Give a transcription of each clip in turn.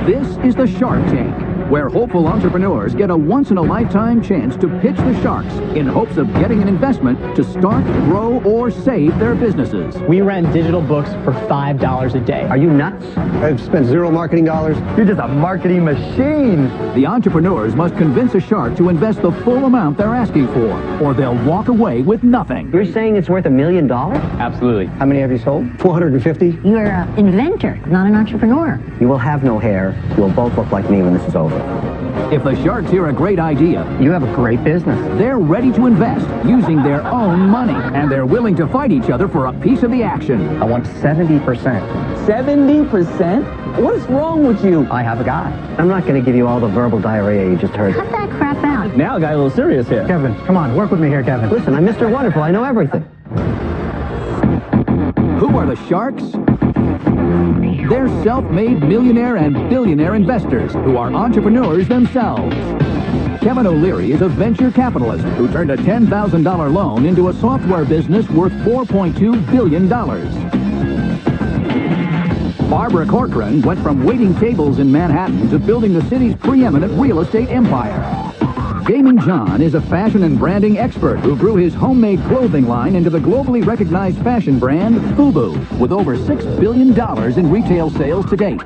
This is the Shark Tank, where hopeful entrepreneurs get a once-in-a-lifetime chance to pitch the sharks in hopes of getting an investment to start, grow, or save their businesses. We rent digital books for $5 a day. Are you nuts? I've spent zero marketing dollars. You're just a marketing machine. The entrepreneurs must convince a shark to invest the full amount they're asking for, or they'll walk away with nothing. You're saying it's worth $1 million? Absolutely. How many have you sold? 450. You're an inventor, not an entrepreneur. You will have no hair. You'll both look like me when this is over. If the sharks hear a great idea, You have a great business. they're ready to invest using their own money, and they're willing to fight each other for a piece of the action. I want 70%. 70%? What's wrong with you? I have a guy. I'm not going to give you all the verbal diarrhea you just heard. Cut that crap out. Now I got a little serious here. Kevin, come on, work with me here, Kevin. Listen, I'm Mr. Wonderful. I know everything. Who are the sharks? They're self-made millionaire and billionaire investors who are entrepreneurs themselves. Kevin O'Leary is a venture capitalist who turned a $10,000 loan into a software business worth $4.2 billion. Barbara Corcoran went from waiting tables in Manhattan to building the city's preeminent real estate empire. Gaming John is a fashion and branding expert who grew his homemade clothing line into the globally recognized fashion brand FUBU, with over $6 billion in retail sales to date.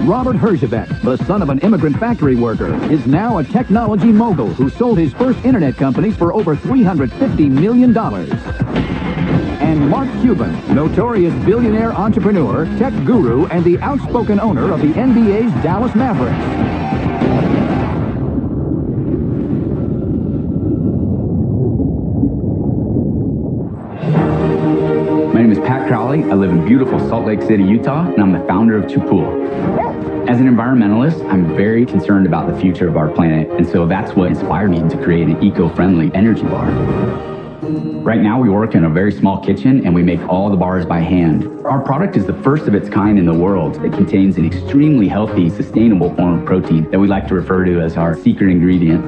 Robert Herjavec, the son of an immigrant factory worker, is now a technology mogul who sold his first internet companies for over $350 million. And Mark Cuban, notorious billionaire entrepreneur, tech guru, and the outspoken owner of the NBA's Dallas Mavericks. My name is Pat Crowley. I live in beautiful Salt Lake City, Utah, and I'm the founder of Chapul. As an environmentalist, I'm very concerned about the future of our planet, and so that's what inspired me to create an eco-friendly energy bar. Right now, we work in a very small kitchen, and we make all the bars by hand. Our product is the first of its kind in the world. It contains an extremely healthy, sustainable form of protein that we like to refer to as our secret ingredient.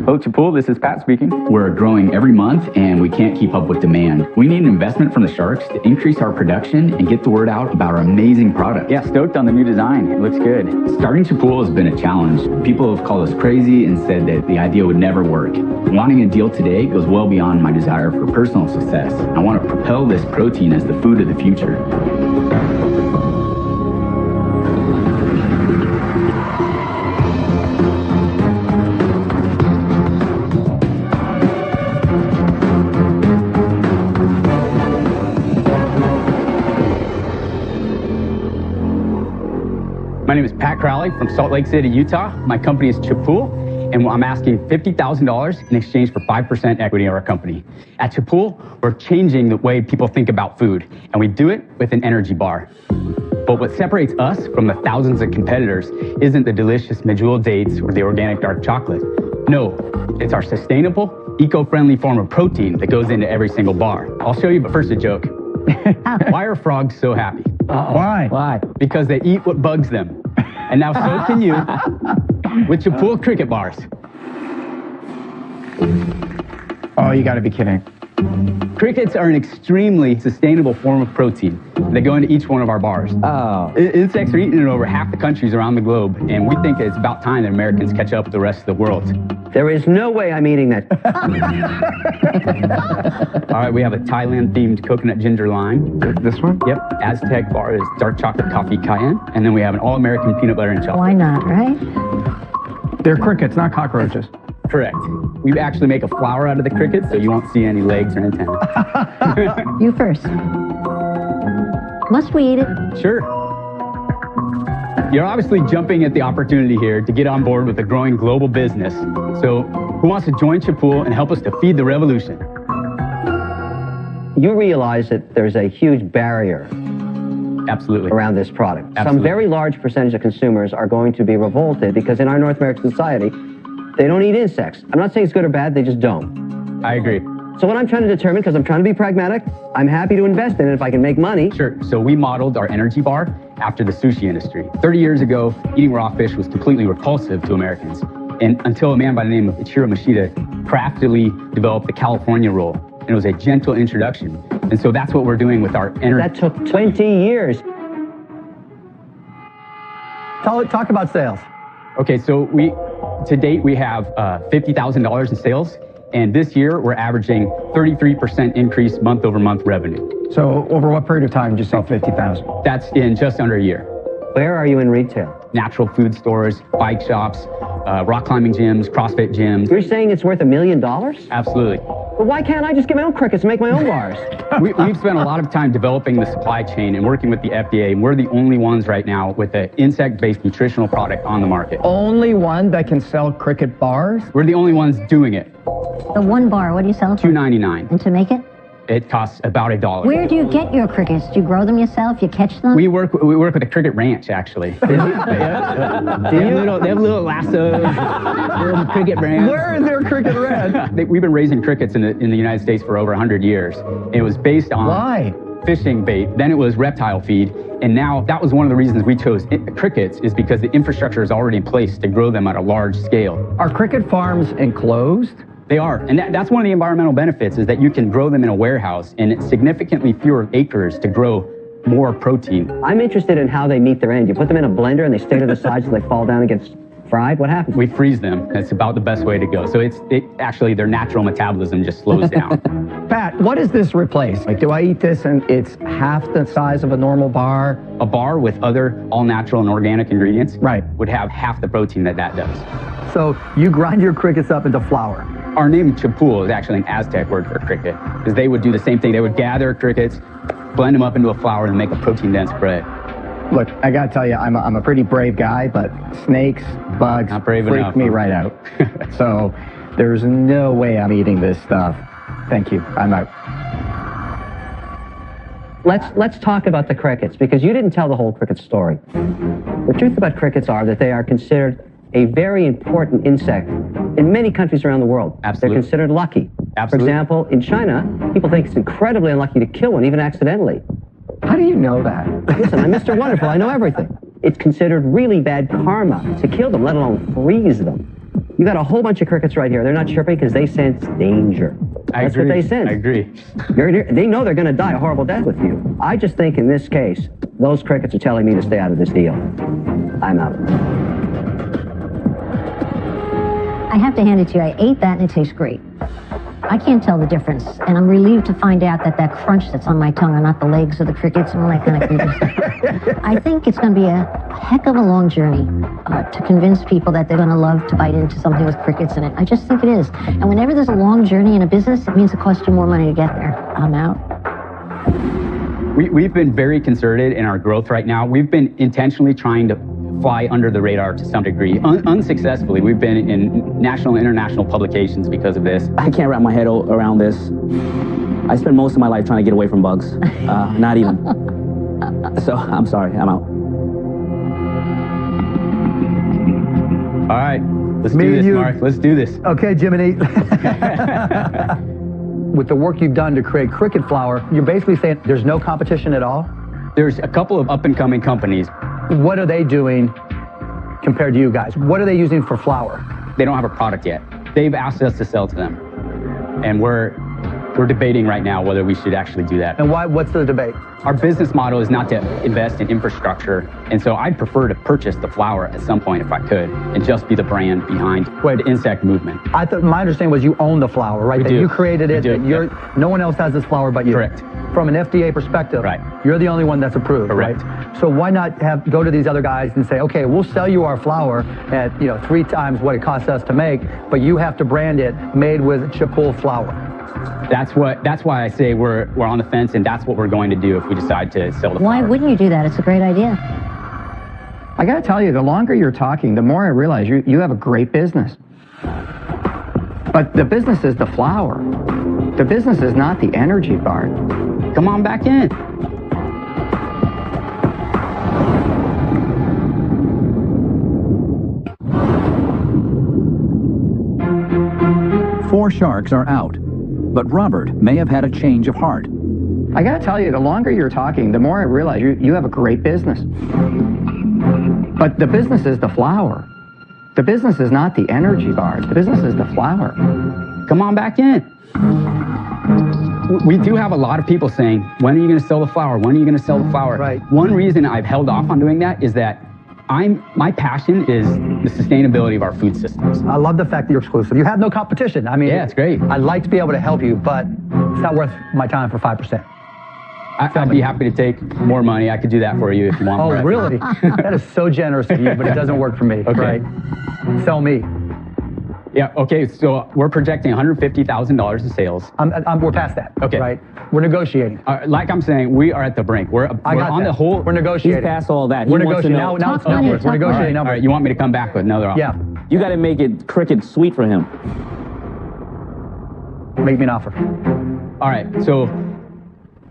Hello, Chapul. This is Pat speaking. We're growing every month, and we can't keep up with demand. We need an investment from the sharks to increase our production and get the word out about our amazing product. Yeah, stoked on the new design. It looks good. Starting Chapul has been a challenge. People have called us crazy and said that the idea would never work. Wanting a deal today goes well beyond my desire for personal success. I want to propel this protein as the food of the future. My name is Pat Crowley from Salt Lake City, Utah. My company is Chapul, and I'm asking $50,000 in exchange for 5% equity in our company. At Chapul, we're changing the way people think about food, and we do it with an energy bar. But what separates us from the thousands of competitors isn't the delicious medjool dates or the organic dark chocolate. No, it's our sustainable, eco-friendly form of protein that goes into every single bar. I'll show you, but first a joke. Why are frogs so happy? Why? Why? Because they eat what bugs them. And now so can you with Chapul cricket bars. Oh, you gotta be kidding. Crickets are an extremely sustainable form of protein. They go into each one of our bars. Oh. Insects are eaten in over half the countries around the globe, and we think it's about time that Americans catch up with the rest of the world. There is no way I'm eating that. All right, we have a Thailand-themed coconut ginger lime. This one? Yep. Aztec bar is dark chocolate coffee cayenne. And then we have an all-American peanut butter and chocolate. Why not, right? They're crickets, not cockroaches. Correct. We actually make a flour out of the crickets, so you won't see any legs or antennae. You first. Must we eat it? Sure. You're obviously jumping at the opportunity here to get on board with a growing global business. So who wants to join Chapul and help us to feed the revolution? You realize that there's a huge barrier Absolutely. around this product. Absolutely. Some very large percentage of consumers are going to be revolted because in our North American society, they don't eat insects. I'm not saying it's good or bad, they just don't. I agree. So what I'm trying to determine, because I'm trying to be pragmatic, I'm happy to invest in it if I can make money. Sure. So we modeled our energy bar after the sushi industry. 30 years ago, eating raw fish was completely repulsive to Americans. And until a man by the name of Ichiro Mishita craftily developed the California roll. And it was a gentle introduction. And so that's what we're doing with our energy. That took 20 years. Talk about sales. Okay, so to date, we have $50,000 in sales. And this year, we're averaging 33% increase month-over-month revenue. So over what period of time did you sell 50,000? That's in just under a year. Where are you in retail? Natural food stores, bike shops, rock climbing gyms, CrossFit gyms. You're saying it's worth $1 million? Absolutely. But why can't I just get my own crickets and make my own bars? We've spent a lot of time developing the supply chain and working with the FDA, and we're the only ones right now with an insect-based nutritional product on the market. Only one that can sell cricket bars? We're the only ones doing it. The one bar, what do you sell it for? $2.99. And to make it? It costs about $1. Where do you get your crickets? Do you grow them yourself? You catch them? We work with a cricket ranch, actually. They have little lassos, little cricket brands. Where is their cricket ranch? We've been raising crickets in the United States for over 100 years. It was based on Why? fishing bait, then it was reptile feed, and now that was one of the reasons we chose crickets, is because the infrastructure is already in place to grow them at a large scale. Are cricket farms enclosed? They are, and that's one of the environmental benefits, is that you can grow them in a warehouse, and it's significantly fewer acres to grow more protein. I'm interested in how they meet their end. You put them in a blender and they stay to the side so they fall down and get fried? What happens? We freeze them. That's about the best way to go. So actually their natural metabolism just slows down. Pat, what does this replace? Like, do I eat this and it's half the size of a normal bar? A bar with other all-natural and organic ingredients would have half the protein that does. So you grind your crickets up into flour. Our name chapul is actually an Aztec word for cricket, because they would do the same thing. They would gather crickets, blend them up into a flour, and make a protein-dense bread. Look, I gotta tell you, I'm a pretty brave guy, but snakes, bugs freak me right out. So there's no way I'm eating this stuff. Thank you. I'm out. Let's talk about the crickets, because you didn't tell the whole cricket story. The truth about crickets are that they are considered a very important insect in many countries around the world. Absolutely. They're considered lucky. Absolutely. For example, in China, people think it's incredibly unlucky to kill one, even accidentally. How do you know that? Listen, I'm Mr. Wonderful. I know everything. It's considered really bad karma to kill them, let alone freeze them. You got a whole bunch of crickets right here. They're not chirping because they sense danger. That's what they sense. I agree. They know they're going to die a horrible death with you. I just think in this case, those crickets are telling me to stay out of this deal. I'm out. I have to hand it to you. I ate that and it tastes great. I can't tell the difference, and I'm relieved to find out that that crunch that's on my tongue are not the legs of the crickets and all that kind of creepy stuff. I think it's going to be a heck of a long journey to convince people that they're going to love to bite into something with crickets in it. I just think it is. And whenever there's a long journey in a business, it means it costs you more money to get there. I'm out. We've been very concerted in our growth right now. We've been intentionally trying to fly under the radar to some degree, unsuccessfully. We've been in national and international publications because of this. I can't wrap my head around this. I spend most of my life trying to get away from bugs. Not even. So I'm sorry, I'm out. All right, let's do this, Mark. Let's do this. Okay, Jiminy. With the work you've done to create cricket flour, you're basically saying there's no competition at all? There's a couple of up-and-coming companies. What are they doing compared to you guys? What are they using for flour? They don't have a product yet. They've asked us to sell to them. And we're debating right now whether we should actually do that. And why? What's the debate? Our business model is not to invest in infrastructure, and so I'd prefer to purchase the flour at some point if I could, and just be the brand behind the insect movement. I thought my understanding was you own the flour, right? We That do. you created it. We do. That no one else has this flour but you. Correct. From an FDA perspective, Right. You're the only one that's approved. Correct. Right? So why not go to these other guys and say, okay, we'll sell you our flour at 3 times what it costs us to make, but you have to brand it made with Chapul flour. That's why I say we're on the fence, and that's what we're going to do if we decide to sell the flour. Why wouldn't you do that? It's a great idea. I gotta tell you, the longer you're talking, the more I realize you have a great business. But the business is the flour. The business is not the energy bar. Come on back in. Four sharks are out, but Robert may have had a change of heart. I gotta tell you, the longer you're talking, the more I realize you have a great business. But the business is the flour. The business is not the energy bar. The business is the flour. Come on back in. We do have a lot of people saying, when are you going to sell the flour? When are you going to sell the flour? Right. One reason I've held off on doing that is that My passion is the sustainability of our food systems. I love the fact that you're exclusive. You have no competition. I mean, yeah, it's great. I'd like to be able to help you, but it's not worth my time for 5%. I'd be happy to take more money. I could do that for you if you want. Oh, really? That is so generous of you, but it doesn't work for me. Okay. Right? Sell me. Yeah, okay, so we're projecting $150,000 in sales. We're past that. Okay. Right? We're negotiating. Like I'm saying, we are at the brink. We're on the whole. We're negotiating. He's past all that. We're negotiating. Now it's numbers. We're negotiating numbers. All right, you want me to come back with another offer? Yeah. You got to make it cricket sweet for him. Make me an offer. All right, so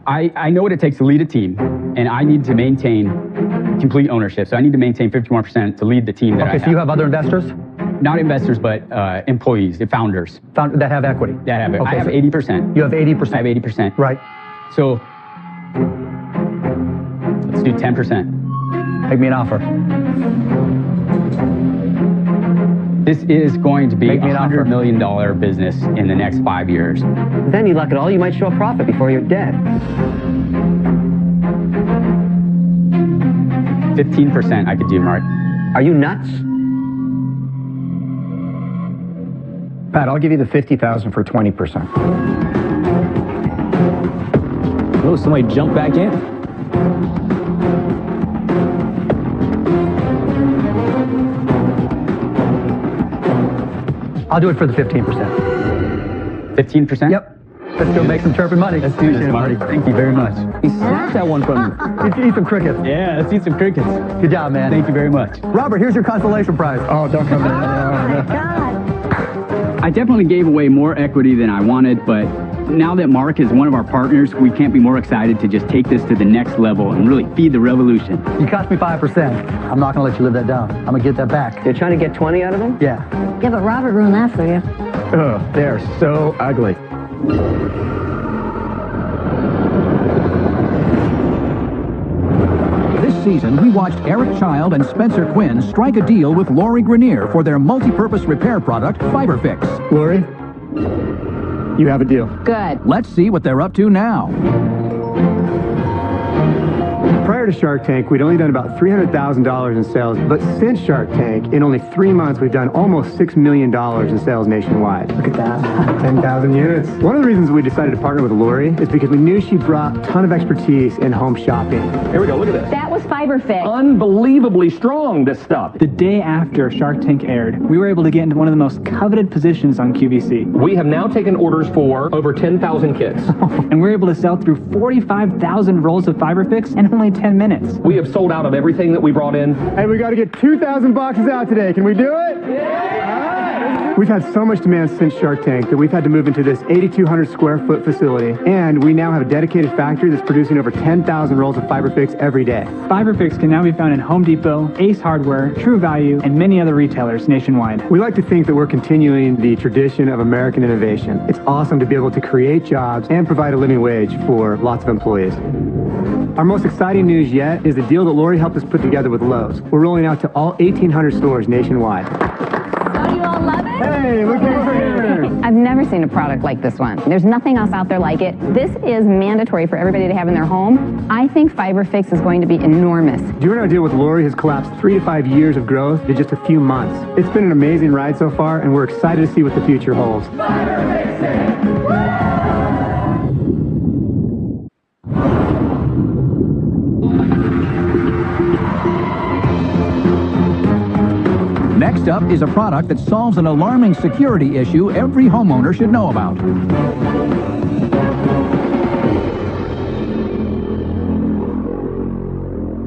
I know what it takes to lead a team, and I need to maintain complete ownership. So I need to maintain 51% to lead the team that I have. Okay, so you have other investors? Not investors, but employees, the founders. That have equity? That have it. Okay, I have 80%. You have 80%? I have 80%. Right. So let's do 10%. Make me an offer. This is going to be a $100 million business in the next 5 years. Then you luck it all, you might show a profit before you're dead. 15% I could do, Mark. Are you nuts? Pat, I'll give you the $50,000 for 20%. Oh, somebody jump back in. I'll do it for the 15%. 15%? Yep. Let's go make some chirping money. Let's do this, Marty. Thank you very much. He snatched that one from you. Let's eat some crickets. Yeah, let's eat some crickets. Good job, man. Thank you very much. Robert, here's your consolation prize. Oh, don't come in. Oh, my God. I definitely gave away more equity than I wanted, but now that Mark is one of our partners, we can't be more excited to just take this to the next level and really feed the revolution. You cost me 5%. I'm not going to let you live that down. I'm going to get that back. You're trying to get 20 out of them? Yeah. Yeah, but Robert ruined that for you. Oh, they're so ugly. This season, we watched Eric Child and Spencer Quinn strike a deal with Lori Grenier for their multi-purpose repair product, FiberFix. Lori, you have a deal. Good. Let's see what they're up to now. Prior to Shark Tank, we'd only done about $300,000 in sales, but since Shark Tank, in only 3 months, we've done almost $6 million in sales nationwide. Look at that, 10,000 units. One of the reasons we decided to partner with Lori is because we knew she brought a ton of expertise in home shopping. Here we go, look at this. That was FiberFix. Unbelievably strong, this stuff. The day after Shark Tank aired, we were able to get into one of the most coveted positions on QVC. We have now taken orders for over 10,000 kits. And we're able to sell through 45,000 rolls of FiberFix in only 10 minutes. We have sold out of everything that we brought in. Hey, we got to get 2,000 boxes out today. Can we do it? Yeah! All right. We've had so much demand since Shark Tank that we've had to move into this 8,200 square foot facility, and we now have a dedicated factory that's producing over 10,000 rolls of FiberFix every day. FiberFix can now be found in Home Depot, Ace Hardware, True Value, and many other retailers nationwide. We like to think that we're continuing the tradition of American innovation. It's awesome to be able to create jobs and provide a living wage for lots of employees. Our most exciting news yet is the deal that Lori helped us put together with Lowe's. We're rolling out to all 1,800 stores nationwide. So you all love it? Hey, look over here. I've never seen a product like this one. There's nothing else out there like it. This is mandatory for everybody to have in their home. I think FiberFix is going to be enormous. Doing our deal with Lori has collapsed 3 to 5 years of growth in just a few months. It's been an amazing ride so far, and we're excited to see what the future holds. Next up is a product that solves an alarming security issue every homeowner should know about.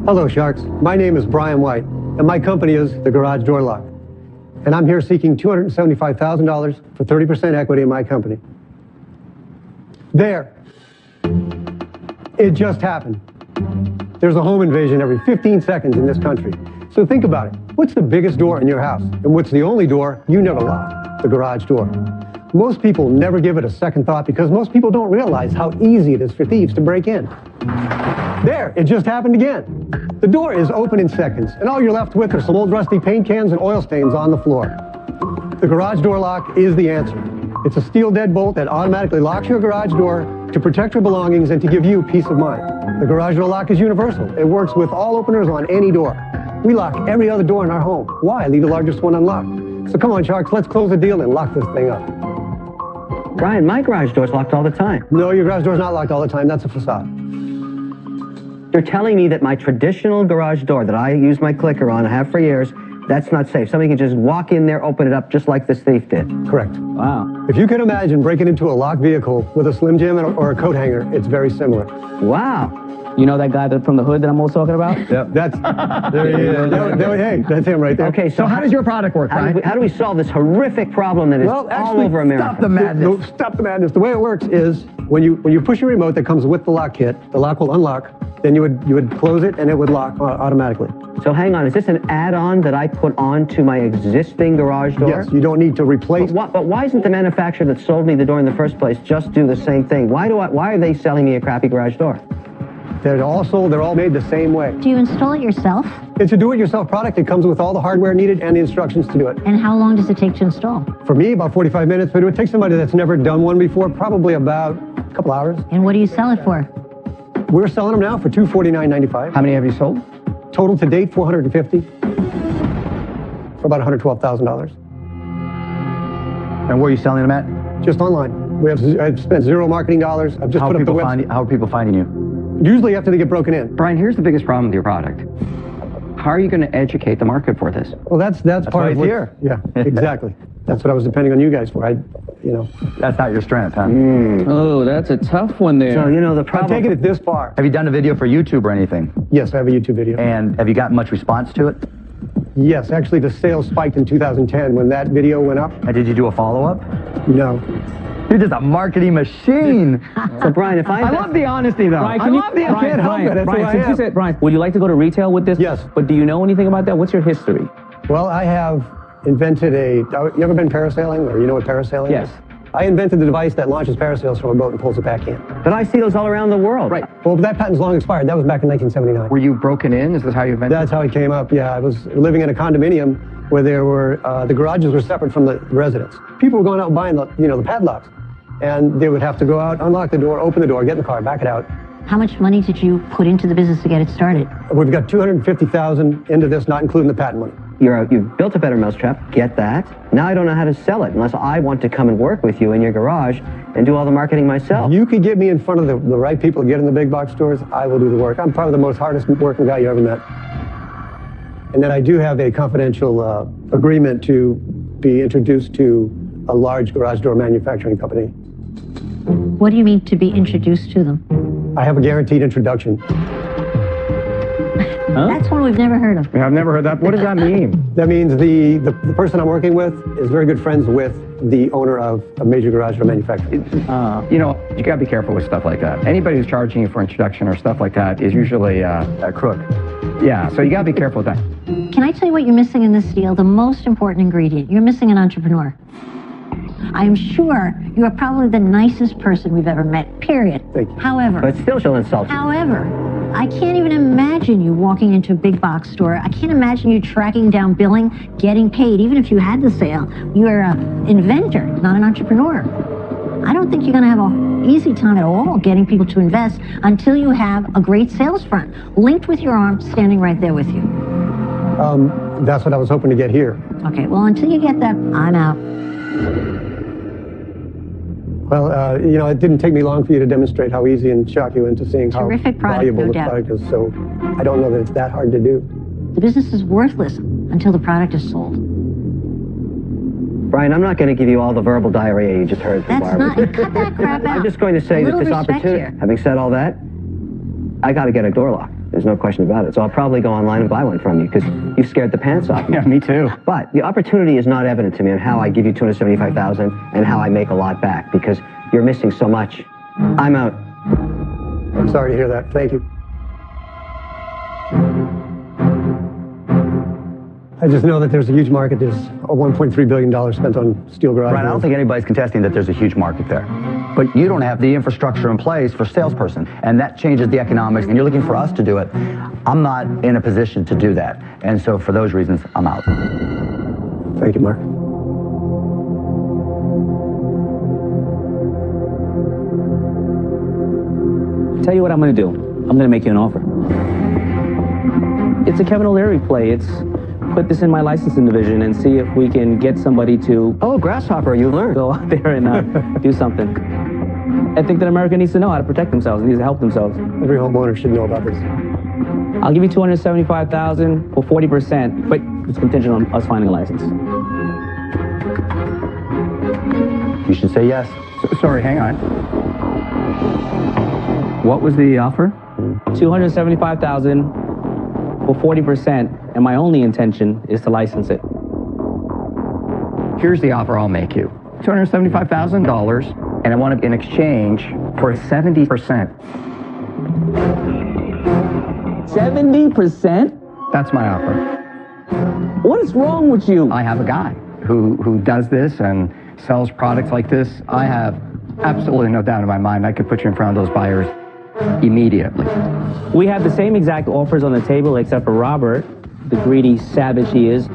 Hello, Sharks. My name is Brian White, and my company is the Garage Door Lock. And I'm here seeking $275,000 for 30% equity in my company. There. It just happened. There's a home invasion every 15 seconds in this country. So think about it. What's the biggest door in your house? And what's the only door you never lock? The garage door. Most people never give it a second thought because most people don't realize how easy it is for thieves to break in. There, it just happened again. The door is open in seconds, and all you're left with are some old rusty paint cans and oil stains on the floor. The garage door lock is the answer. It's a steel deadbolt that automatically locks your garage door to protect your belongings and to give you peace of mind. The garage door lock is universal. It works with all openers on any door. We lock every other door in our home. Why? Leave the largest one unlocked. So come on, Sharks, let's close the deal and lock this thing up. Brian, my garage door's locked all the time. No, your garage door's not locked all the time. That's a facade. You're telling me that my traditional garage door that I use my clicker on, I have for years, that's not safe. Somebody can just walk in there, open it up, just like this thief did. Correct. Wow. If you can imagine breaking into a locked vehicle with a Slim Jim or a coat hanger, it's very similar. Wow. You know that guy from the hood that I'm always talking about? Yep, that's, there he is. Hey, that's him right there. Okay, So how does your product work, Brian? How do we solve this horrific problem that is all over America? Stop the madness. No, stop the madness. The way it works is when you push your remote that comes with the lock kit, the lock will unlock. Then you would close it and it would lock automatically. So hang on, is this an add-on that I put on to my existing garage door? Yes, you don't need to replace. But why isn't the manufacturer that sold me the door in the first place just do the same thing? Why are they selling me a crappy garage door? They're all made the same way. Do you install it yourself? It's a do-it-yourself product. It comes with all the hardware needed and the instructions to do it. And how long does it take to install? For me, about 45 minutes, but it would take somebody that's never done one before, probably about a couple hours. And what do you sell it for? We're selling them now for $249.95. How many have you sold? Total to date, 450 for about $112,000. And where are you selling them at? Just online. I've spent zero marketing dollars. I've just put up the website. How are people finding you? Usually after they get broken in. Brian, here's the biggest problem with your product. How are you going to educate the market for this? Well, that's part of why it's here. Yeah, exactly. That's what I was depending on you guys for. That's not your strength, huh? Oh, that's a tough one there. So, the I'm problem... taking it this far. Have you done a video for YouTube or anything? Yes, I have a YouTube video. And have you gotten much response to it? Yes, actually the sales spiked in 2010 when that video went up. And did you do a follow-up? No. You're just a marketing machine. So, Brian, if I love the honesty, though. Brian, I can't help it. That's who I since you am. said, Brian, would you like to go to retail with this? Yes. But do you know anything about that? What's your history? Well, I have invented you ever been parasailing, or you know what parasailing Yes. is? I invented the device that launches parasails from a boat and pulls it back in. But I see those all around the world. Right. Well, that patent's long expired. That was back in 1979. Were you broken in? Is this how you invented That's how it came up. Yeah, I was living in a condominium where there were the garages were separate from the residents. People were going out and buying the padlocks, and they would have to go out, unlock the door, open the door, get in the car, back it out. How much money did you put into the business to get it started? We've got $250,000 into this, not including the patent money. You've built a better mousetrap, get that. Now I don't know how to sell it unless I want to come and work with you in your garage and do all the marketing myself. You could get me in front of the right people to get in the big box stores, I will do the work. I'm probably the most hardest working guy you ever met. And then I do have a confidential agreement to be introduced to a large garage door manufacturing company. What do you mean to be introduced to them? I have a guaranteed introduction. Huh? That's one we've never heard of. Yeah, I've never heard that. What does that mean? That means the person I'm working with is very good friends with the owner of a major garage door manufacturer. You got to be careful with stuff like that. Anybody who's charging you for introduction or stuff like that is usually a crook. Yeah, so you got to be careful with that. Can I tell you what you're missing in this deal? The most important ingredient. You're missing an entrepreneur. I'm sure you are probably the nicest person we've ever met, period. Thank you. However... But still she'll insult you. However, I can't even imagine you walking into a big box store. I can't imagine you tracking down billing, getting paid, even if you had the sale. You're an inventor, not an entrepreneur. I don't think you're going to have an easy time at all getting people to invest until you have a great sales front, linked with your arm, standing right there with you. That's what I was hoping to get here. Okay, well, until you get that, I'm out. Well, it didn't take me long for you to demonstrate how easy and shock you into seeing how Terrific product, valuable no the doubt. product is. So I don't know that it's that hard to do. The business is worthless until the product is sold. Brian, I'm not going to give you all the verbal diarrhea you just heard from That's Barbara. not... Cut that crap out. I'm just going to say that Little this respect opportunity, here. having said all that, I got to get a door lock. There's no question about it. So I'll probably go online and buy one from you because you've scared the pants off me. Yeah, me too. But the opportunity is not evident to me on how I give you $275,000 and how I make a lot back because you're missing so much. I'm out. I'm sorry to hear that. Thank you. I just know that there's a huge market. There's a $1.3 billion spent on steel garage Brian, I don't doors. think anybody's contesting that there's a huge market there. But you don't have the infrastructure in place for salesperson, and that changes the economics, and you're looking for us to do it. I'm not in a position to do that. And so for those reasons, I'm out. Thank you, Mark. Tell you what I'm going to do. I'm going to make you an offer. It's a Kevin O'Leary play. It's put this in my licensing division and see if we can get somebody to... Oh, grasshopper, you learned. Go out there and do something. I think that America needs to know how to protect themselves, needs to help themselves. Every homeowner should know about this. I'll give you $275,000 for 40%, but it's contingent on us finding a license. You should say yes. Sorry, hang on. What was the offer? $275,000 for 40%, and my only intention is to license it. Here's the offer I'll make you. $275,000, and I want it in exchange for 70%. 70%? That's my offer. What is wrong with you? I have a guy who does this and sells products like this. I have absolutely no doubt in my mind I could put you in front of those buyers immediately. We have the same exact offers on the table, except for Robert, the greedy savage he is.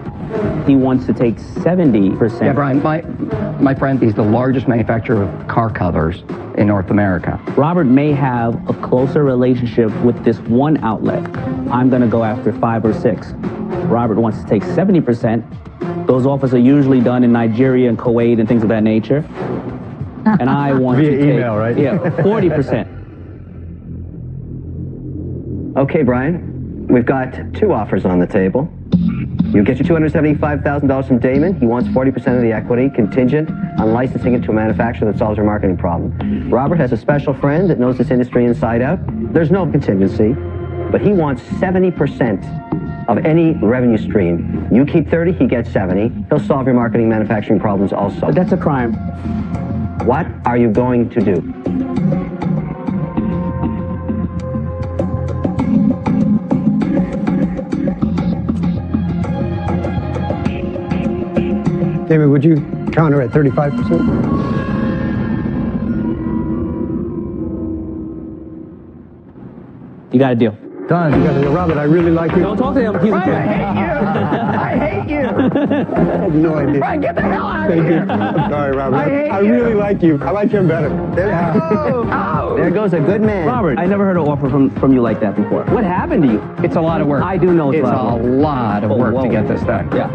He wants to take 70%. Yeah, Brian, my friend, he's the largest manufacturer of car covers in North America. Robert may have a closer relationship with this one outlet. I'm going to go after 5 or 6. Robert wants to take 70%. Those offers are usually done in Nigeria and Kuwait and things of that nature. And I want via to take... email, right? Yeah, 40%. Okay, Brian, we've got 2 offers on the table. You get your $275,000 from Damon. He wants 40% of the equity, contingent on licensing it to a manufacturer that solves your marketing problem. Robert has a special friend that knows this industry inside out. There's no contingency, but he wants 70% of any revenue stream. You keep 30, he gets 70. He'll solve your marketing manufacturing problems also. But that's a crime. What are you going to do? David, would you counter at 35%? You got a deal. Done. You got a deal. Robert, I really like you. Don't talk to him. He's a kid. I hate you! I have no idea. Brian, get the hell out of Thank here! you. I'm sorry, Robert. I really like you. I like him better. There goes a good man. Robert, I never heard an offer from you like that before. What happened to you? It's a lot of work. I do know it's a lot of work to get this done. Yeah.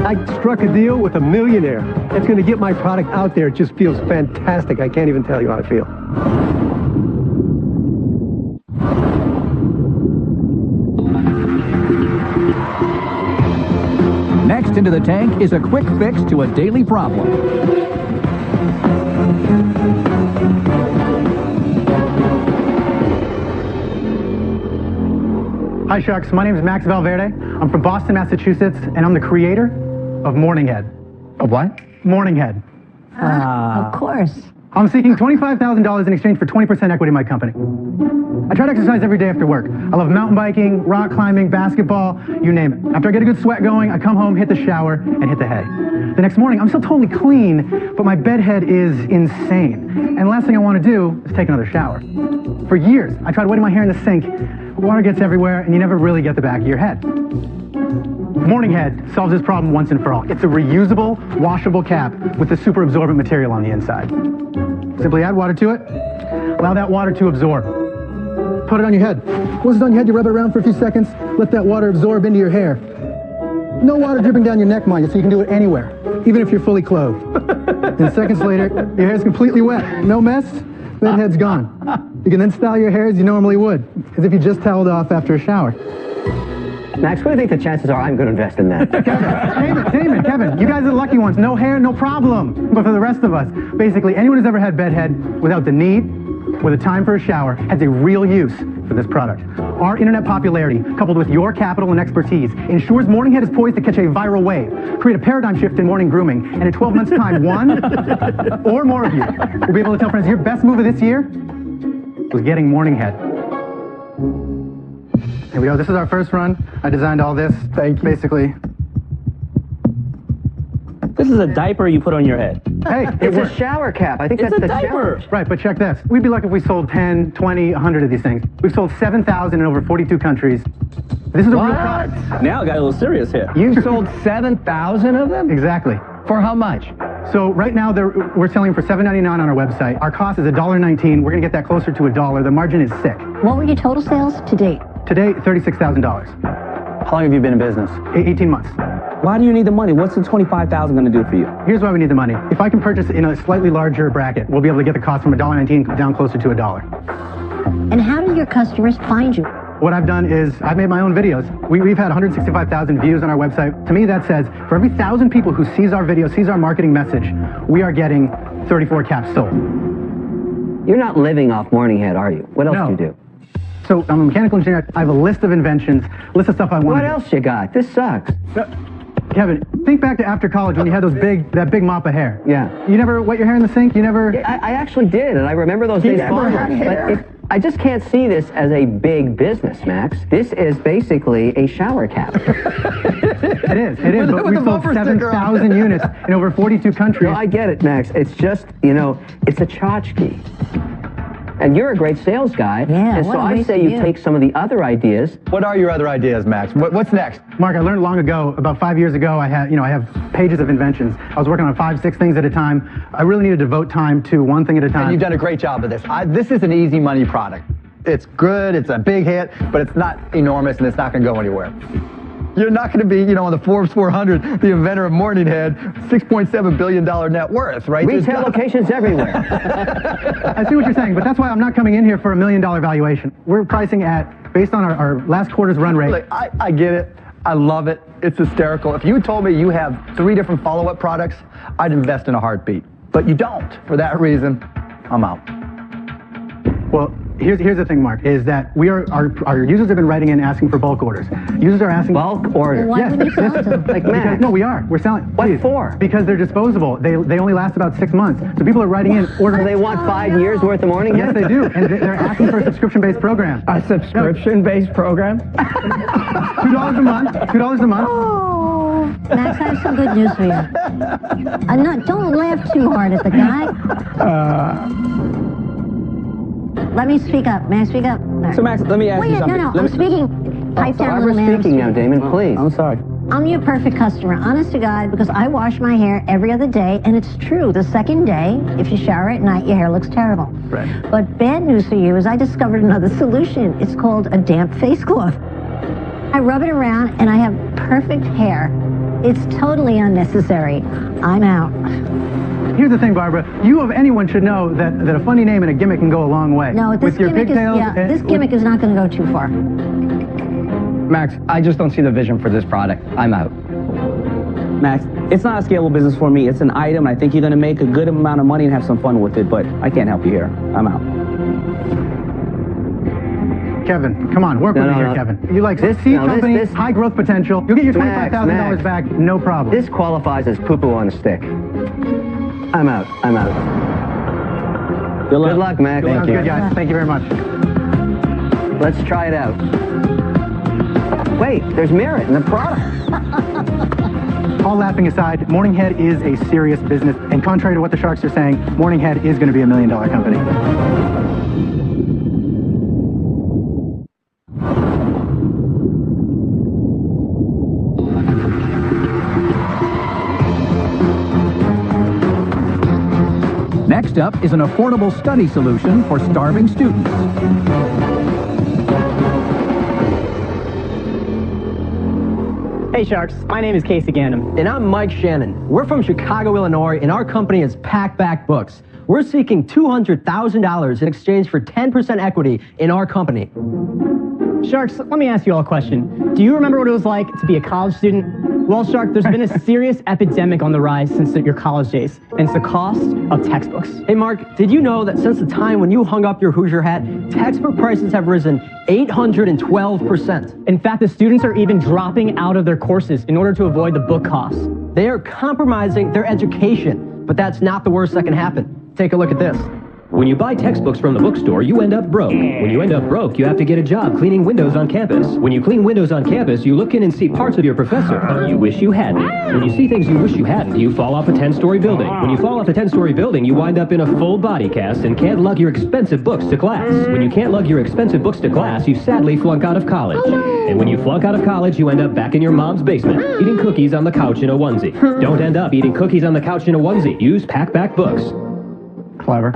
I struck a deal with a millionaire. That's going to get my product out there. It just feels fantastic. I can't even tell you how I feel. Next into the tank is a quick fix to a daily problem. Hi, Sharks. My name is Max Valverde. I'm from Boston, Massachusetts, and I'm the creator of Morning Head. Of what? Morning Head. Of course. I'm seeking $25,000 in exchange for 20% equity in my company. I try to exercise every day after work. I love mountain biking, rock climbing, basketball, you name it. After I get a good sweat going, I come home, hit the shower, and hit the hay. The next morning, I'm still totally clean, but my bed head is insane. And the last thing I want to do is take another shower. For years, I tried wetting my hair in the sink. Water gets everywhere, and you never really get the back of your head. Morning Head solves this problem once and for all. It's a reusable, washable cap with a super absorbent material on the inside. Simply add water to it, allow that water to absorb. Put it on your head. Once it's on your head, you rub it around for a few seconds, let that water absorb into your hair. No water dripping down your neck, mind you, so you can do it anywhere, even if you're fully clothed. And seconds later, your hair's completely wet. No mess, that head's gone. You can then style your hair as you normally would, as if you just toweled off after a shower. Max, what do you think the chances are I'm going to invest in that? Damon, Kevin, you guys are the lucky ones. No hair, no problem. But for the rest of us, basically anyone who's ever had bedhead without the need or the time for a shower has a real use for this product. Our internet popularity, coupled with your capital and expertise, ensures Morning Head is poised to catch a viral wave, create a paradigm shift in morning grooming, and in 12 months' time, one or more of you will be able to tell friends your best move of this year was getting Morning Head. Here we go. This is our first run. I designed all this. Thank you. Basically. This is a diaper you put on your head. Hey, It's a shower cap. I think It's that's a the diaper. challenge. right, but check this. We'd be lucky if we sold 10, 20, 100 of these things. We've sold 7,000 in over 42 countries. This is a real product. Now I got a little serious here. You sold 7,000 of them? Exactly. For how much? So right now we're selling for $7.99 on our website. Our cost is $1.19. We're going to get that closer to $1. The margin is sick. What were your total sales to date? Today, $36,000. How long have you been in business? 18 months. Why do you need the money? What's the $25,000 going to do for you? Here's why we need the money. If I can purchase in a slightly larger bracket, we'll be able to get the cost from $1.19 down closer to $1. And how do your customers find you? What I've done is I've made my own videos. We've had 165,000 views on our website. To me, that says for every 1,000 people who sees our video, sees our marketing message, we are getting 34 caps sold. You're not living off Morning Head, are you? What else do you do? So I'm a mechanical engineer. I have a list of inventions, list of stuff I want. What else you got? This sucks. Kevin, think back to after college when you had that big mop of hair. Yeah. You never wet your hair in the sink? You never... Yeah, I actually did, and I remember those days fondly. But I just can't see this as a big business, Max. This is basically a shower cap. It is, but we sold 7,000 units in over 42 countries. No, I get it, Max. It's just, it's a tchotchke. And you're a great sales guy, Yeah, and so I say you take some of the other ideas. What are your other ideas, Max? What's next? Mark, I learned long ago, about 5 years ago, I have pages of inventions. I was working on 5, 6 things at a time. I really needed to devote time to one thing at a time. And you've done a great job of this. This is an easy money product. It's good, it's a big hit, but it's not enormous and it's not going to go anywhere. You're not going to be, on the Forbes 400, the inventor of Morning Head, $6.7 billion net worth, right? Retail locations everywhere. I see what you're saying, but that's why I'm not coming in here for $1 million valuation. We're pricing based on our last quarter's run rate. Look, I get it. I love it. It's hysterical. If you told me you have 3 different follow-up products, I'd invest in a heartbeat. But you don't. For that reason, I'm out. Well, here's the thing, Mark, is that our users have been writing in asking for bulk orders. Users are asking... Bulk orders? Why would you sell them? Like Max. No, we are. We're selling. What please. for? Because they're disposable. They only last about 6 months. So people are writing in ordering... So they want 5 years worth of Morning Yes, Head? they do. And they're asking for a subscription-based program. A subscription-based program? $2 a month. $2 a month. Oh, Max, I have some good news for you. Don't laugh too hard at the guy. Let me speak up. May I speak up? So, Max, let me ask you something. No, I'm speaking. Pipe down, little man. We're speaking now, Damon, please. I'm sorry. I'm your perfect customer, honest to God, because I wash my hair every other day, and it's true. The second day, if you shower at night, your hair looks terrible. Right. But bad news for you is I discovered another solution. It's called a damp face cloth. I rub it around, and I have perfect hair. It's totally unnecessary. I'm out. Here's the thing, Barbara. You of anyone should know that a funny name and a gimmick can go a long way. No, this gimmick is not going to go too far. Max, I just don't see the vision for this product. I'm out. Max, it's not a scalable business for me. It's an item. I think you're going to make a good amount of money and have some fun with it, but I can't help you here. I'm out. Kevin, come on, work with me here, Kevin. You like this seed company, high growth potential. You'll get your $25,000 back, no problem. This qualifies as poo-poo on a stick. I'm out. I'm out. Good luck. Good luck, Mac. Thank you. Good, guys. Thank you very much. Let's try it out. Wait, there's merit in the product. All laughing aside, Morning Head is a serious business, and contrary to what the sharks are saying, Morning Head is going to be $1 million company. Next up is an affordable study solution for starving students. Hey Sharks, my name is Casey Gandam. And I'm Mike Shannon. We're from Chicago, Illinois, and our company is Packback Books. We're seeking $200,000 in exchange for 10% equity in our company. Sharks, let me ask you all a question. Do you remember what it was like to be a college student? Well, Shark, there's been a serious epidemic on the rise since your college days, and it's the cost of textbooks. Hey Mark, did you know that since the time when you hung up your Hoosier hat, textbook prices have risen 812%? In fact, the students are even dropping out of their courses in order to avoid the book costs. They are compromising their education, but that's not the worst that can happen. Take a look at this. When you buy textbooks from the bookstore, you end up broke. When you end up broke, you have to get a job cleaning windows on campus. When you clean windows on campus, you look in and see parts of your professor you wish you hadn't. When you see things you wish you hadn't, you fall off a 10-story building. When you fall off a 10-story building, you wind up in a full body cast and can't lug your expensive books to class. When you can't lug your expensive books to class, you sadly flunk out of college. And when you flunk out of college, you end up back in your mom's basement, eating cookies on the couch in a onesie. Don't end up eating cookies on the couch in a onesie. Use Packback Books. Clever.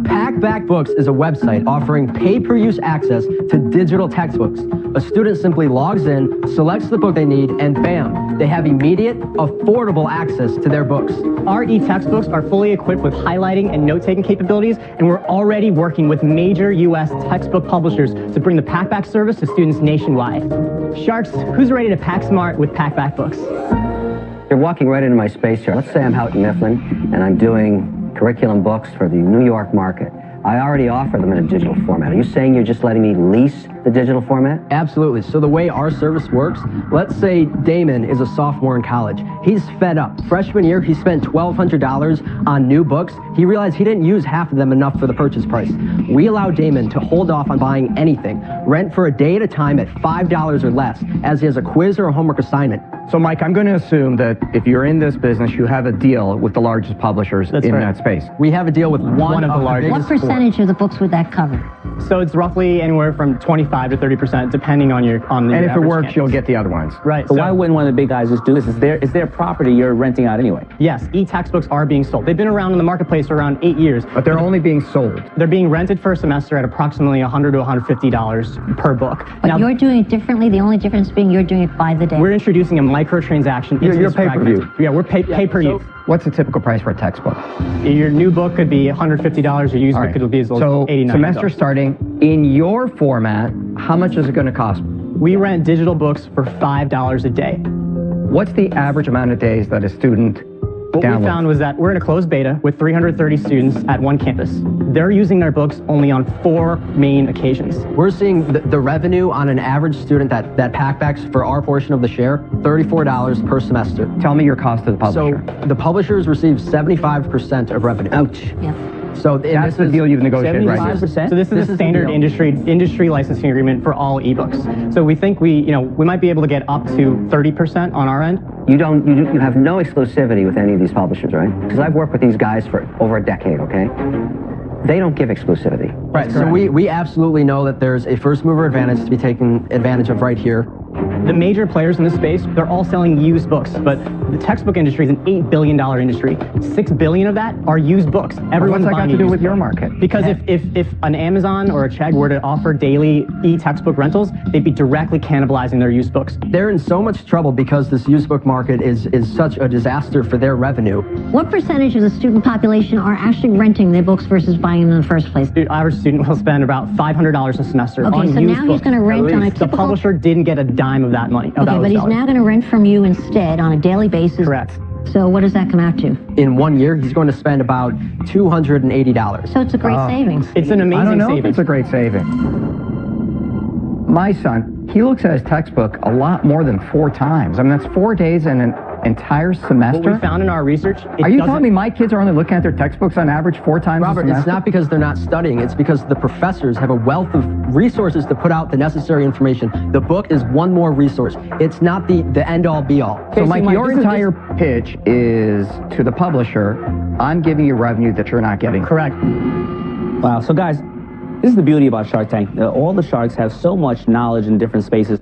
Packback Books is a website offering pay-per-use access to digital textbooks. A student simply logs in, selects the book they need, and bam, they have immediate, affordable access to their books. Our e-textbooks are fully equipped with highlighting and note-taking capabilities, and we're already working with major U.S. textbook publishers to bring the Packback service to students nationwide. Sharks, who's ready to pack smart with Packback Books? You're walking right into my space here. Let's say I'm Houghton Mifflin, and I'm doing curriculum books for the New York market. I already offer them in a digital format. Are you saying you're just letting me lease the digital format? Absolutely. So the way our service works, let's say Damon is a sophomore in college. He's fed up. Freshman year, he spent $1,200 on new books. He realized he didn't use half of them enough for the purchase price. We allow Damon to hold off on buying anything, rent for a day at a time at $5 or less, as he has a quiz or a homework assignment. So, Mike, I'm going to assume that if you're in this business, you have a deal with the largest publishers in that space. We have a deal with one of the largest. What percentage of the books would that cover? So it's roughly anywhere from 25 to 30%, depending on your And if it works, campus. you'll get the other ones. Right. So why wouldn't one of the big guys just do this? It's their property you're renting out anyway. Yes, e-textbooks are being sold. They've been around in the marketplace for around 8 years. But they're only being sold. They're being rented for a semester at approximately $100 to $150 per book. But you're doing it differently. The only difference being you're doing it by the day. We're introducing a microtransaction into You're this pay-per-view. fragment. Yeah, we're pay-per-use. What's the typical price for a textbook? Your new book could be $150. Your used book could be as low as $89. Semester starting, in your format, how much is it going to cost? We rent digital books for $5 a day. What's the average amount of days that a student What we found was that we're in a closed beta with 330 students at one campus. They're using their books only on 4 main occasions. We're seeing the revenue on an average student that packbacks for our portion of the share, $34 per semester. Tell me your cost to the publisher. So the publishers receive 75% of revenue. Ouch. Yeah. So that's the deal you've negotiated right now. 75%? So this is a standard industry licensing agreement for all ebooks. So we think we might be able to get up to 30% on our end. You have no exclusivity with any of these publishers, right? Because I've worked with these guys for over a decade, okay? They don't give exclusivity. Right, so we absolutely know that there's a first mover advantage to be taken advantage of right here. The major players in this space, they're all selling used books, but the textbook industry is an $8 billion industry. $6 billion of that are used books. Everyone's what's that buying got to do with book. your market? Because if an Amazon or a Chegg were to offer daily e-textbook rentals, they'd be directly cannibalizing their used books. They're in so much trouble because this used book market is such a disaster for their revenue. What percentage of the student population are actually renting their books versus buying them in the first place? The average student will spend about $500 a semester Okay, on so used now books. he's going to rent on a typical... The publisher didn't get a dime of that money. Okay, but he's now going to rent from you instead on a daily basis. Correct. So what does that come out to? In 1 year, he's going to spend about $280. So it's a great savings. It's an amazing I don't know savings. if it's a great saving. My son, he looks at his textbook a lot more than 4 times. I mean, that's 4 days in an entire semester. What we found in our research... Are you telling me my kids are only looking at their textbooks on average 4 times Robert, a semester? it's not because they're not studying. It's because the professors have a wealth of resources to put out the necessary information. The book is one more resource. It's not the end-all, be-all. So, Mike, your entire pitch is to the publisher, I'm giving you revenue that you're not getting. Correct. Wow. So, guys, this is the beauty about Shark Tank. All the sharks have so much knowledge in different spaces.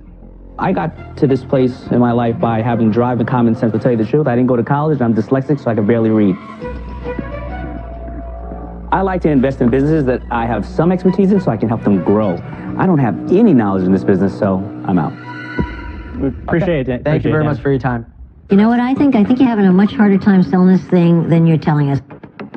I got to this place in my life by having drive and common sense. To tell you the truth, I didn't go to college. I'm dyslexic, so I can barely read. I like to invest in businesses that I have some expertise in so I can help them grow. I don't have any knowledge in this business, so I'm out. We appreciate it. Thank you very much for your time. You know what I think? I think you're having a much harder time selling this thing than you're telling us.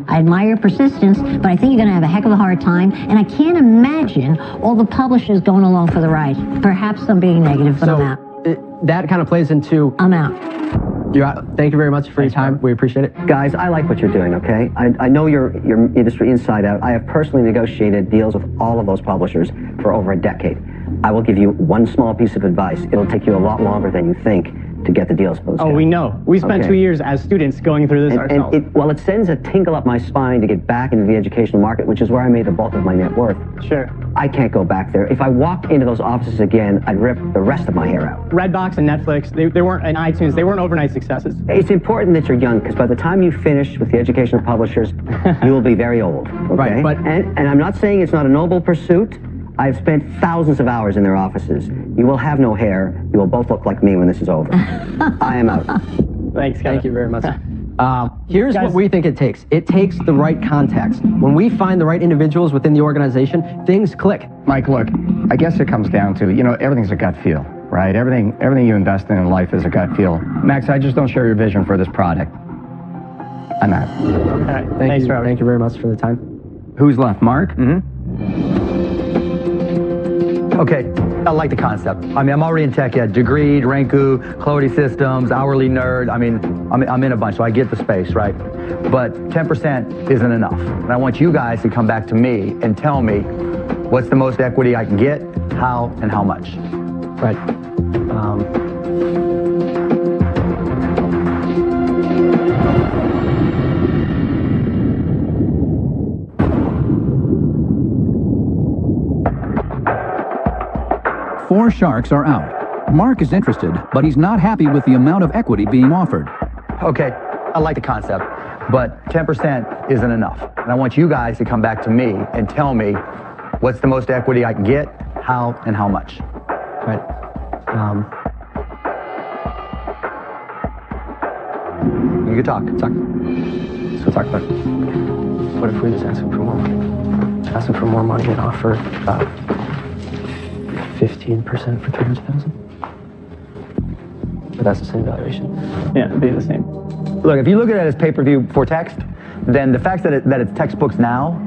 I admire your persistence, but I think you're going to have a heck of a hard time, and I can't imagine all the publishers going along for the ride. Perhaps I'm being negative, but I'm out. That kind of plays into... I'm out. You're out. Thank you very much for your time. We appreciate it. Guys, I like what you're doing, okay? I know your industry inside out. I have personally negotiated deals with all of those publishers for over a decade. I will give you one small piece of advice. It'll take you a lot longer than you think to get the deals closed. Oh, we know. We spent 2 years as students going through this ourselves. It sends a tingle up my spine to get back into the educational market, which is where I made the bulk of my net worth. Sure. I can't go back there. If I walk into those offices again, I'd rip the rest of my hair out. Redbox and Netflix, they weren't, and iTunes, they weren't overnight successes. It's important that you're young, because by the time you finish with the educational publishers, you will be very old. Okay? Right, but... And I'm not saying it's not a noble pursuit. I've spent thousands of hours in their offices. You will have no hair. You will both look like me when this is over. I am out. Thanks, Kevin. Thank you very much. Here's what we think it takes. It takes the right contacts. When we find the right individuals within the organization, things click. Mike, look, I guess it comes down to, everything's a gut feel, right? Everything you invest in life is a gut feel. Max, I just don't share your vision for this product. I'm out. All right. Thanks, Robert. Thank you very much for the time. Who's left? Mark? Okay, I like the concept. I mean, I'm already in tech yet. Degreed, Renku, Clody Systems, Hourly Nerd. I mean, I'm in a bunch, so I get the space, right? But 10% isn't enough. And I want you guys to come back to me and tell me what's the most equity I can get, how, and how much. Right. Four sharks are out. Mark is interested, but he's not happy with the amount of equity being offered. Okay, I like the concept, but 10% isn't enough. And I want you guys to come back to me and tell me what's the most equity I can get, how, and how much. Right. You can talk. So we'll talk about it. What if we just ask him for more money? Ask him for more money and offer 15% for $300,000? But that's the same valuation. Yeah, it'd be the same. Look, if you look at it as pay-per-view for text, then the fact that it's textbooks now,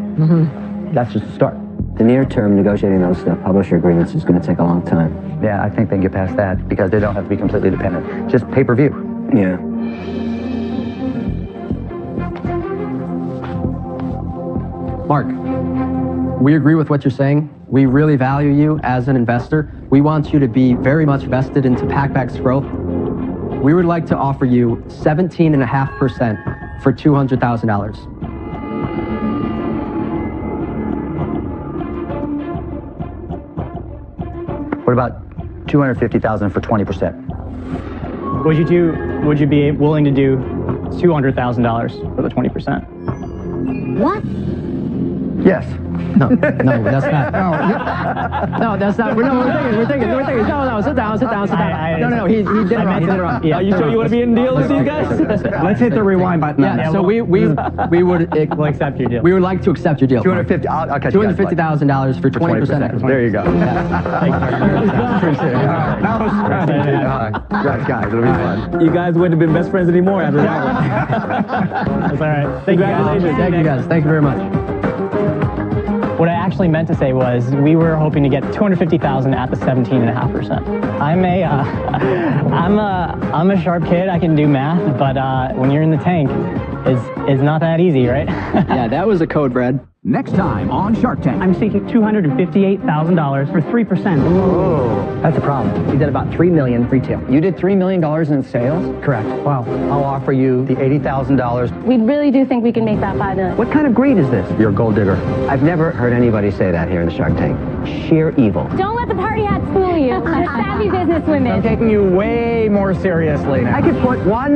that's just a start. The near term, negotiating those publisher agreements is going to take a long time. Yeah, I think they can get past that because they don't have to be completely dependent. Just pay-per-view. Yeah. Mark, we agree with what you're saying. We really value you as an investor. We want you to be very much vested into PackBack's growth. We would like to offer you 17.5% for $200,000. What about $250,000 for 20%? Would you be willing to do $200,000 for the 20%? What? Yes. No, that's not. No, that's not. We're thinking. No, sit down. No, he did it wrong. Yeah. Are you sure you want to be in the deal with these guys? Let's hit the rewind button. Yeah, so we would we'll accept your deal. We would like to accept your deal. $250,000. I'll catch you guys. $250,000 for 20%. There you go. Thank you very much. Appreciate it. Guys, it'll be fun. You guys wouldn't have been best friends anymore after that one. That's all right. Congratulations. Thank you guys. Thank you very much. What I actually meant to say was we were hoping to get $250,000 at the 17.5%. I'm a sharp kid. I can do math, but when you're in the tank, it's not that easy, right? Yeah, that was a code, Brad. Next time on Shark Tank. I'm seeking $258,000 for 3%. Oh, that's a problem. We did about $3 million retail. You did $3 million in sales? Correct. Wow. I'll offer you the $80,000. We really do think we can make that $5 million. What kind of greed is this? You're a gold digger. I've never heard anybody say that here in the Shark Tank. Sheer evil. Don't let the party hats fool you. They're savvy businesswomen. I'm taking you way more seriously now. I could put one